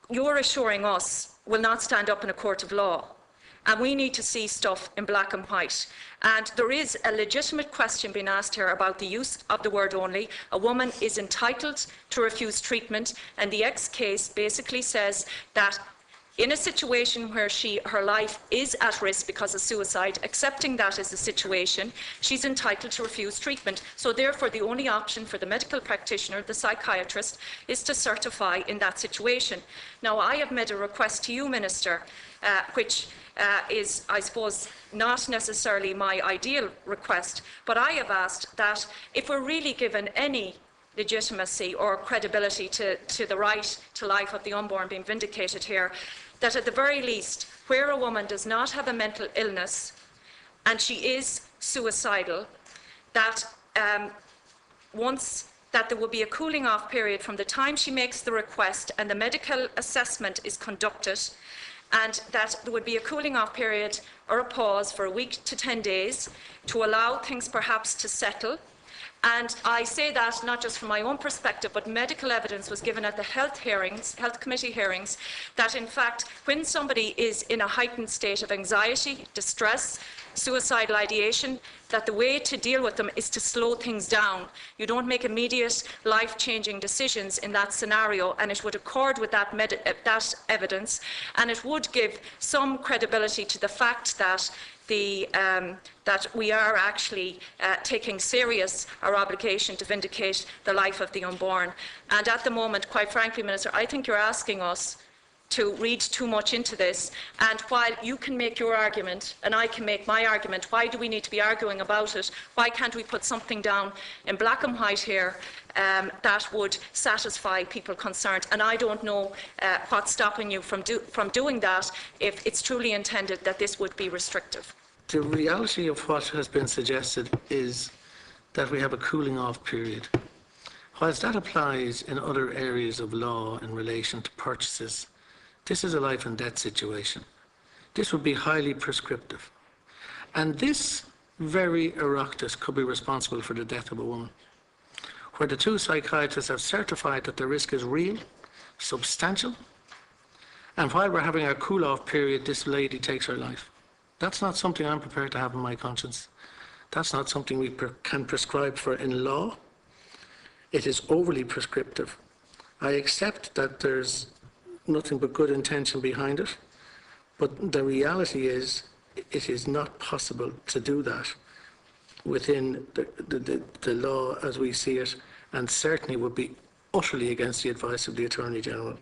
you're assuring us will not stand up in a court of law. And we need to see stuff in black and white. And there is a legitimate question being asked here about the use of the word only. A woman is entitled to refuse treatment, and the X case basically says that in a situation where her life is at risk because of suicide, accepting that as the situation, she's entitled to refuse treatment. So therefore, the only option for the medical practitioner, the psychiatrist, is to certify in that situation. Now, I have made a request to you, Minister, which is, I suppose, not necessarily my ideal request, but I have asked that if we're really given any legitimacy or credibility to the right to life of the unborn being vindicated here, that at the very least, where a woman does not have a mental illness and she is suicidal, that that there will be a cooling off period from the time she makes the request and the medical assessment is conducted, and that there would be a cooling off period or a pause for a week to 10 days to allow things perhaps to settle. And I say that not just from my own perspective, but medical evidence was given at the health committee hearings, that in fact, when somebody is in a heightened state of anxiety, distress, suicidal ideation, that the way to deal with them is to slow things down. You don't make immediate life-changing decisions in that scenario, and it would accord with that evidence, and it would give some credibility to the fact that that we are actually taking serious our obligation to vindicate the life of the unborn. And at the moment, quite frankly, Minister, I think you're asking us to read too much into this. And while you can make your argument and I can make my argument, why do we need to be arguing about it? Why can't we put something down in black and white here that would satisfy people concerned? And I don't know what's stopping you from doing that if it's truly intended that this would be restrictive. The reality of what has been suggested is that we have a cooling off period. Whilst that applies in other areas of law in relation to purchases, this is a life and death situation. This would be highly prescriptive. And this very Oireachtas could be responsible for the death of a woman, where the two psychiatrists have certified that the risk is real, substantial, and while we're having our cool-off period, this lady takes her life. That's not something I'm prepared to have in my conscience. That's not something we can prescribe for in law. It is overly prescriptive. I accept that there's nothing but good intention behind it, but the reality is it is not possible to do that within the law as we see it, and certainly would be utterly against the advice of the Attorney General.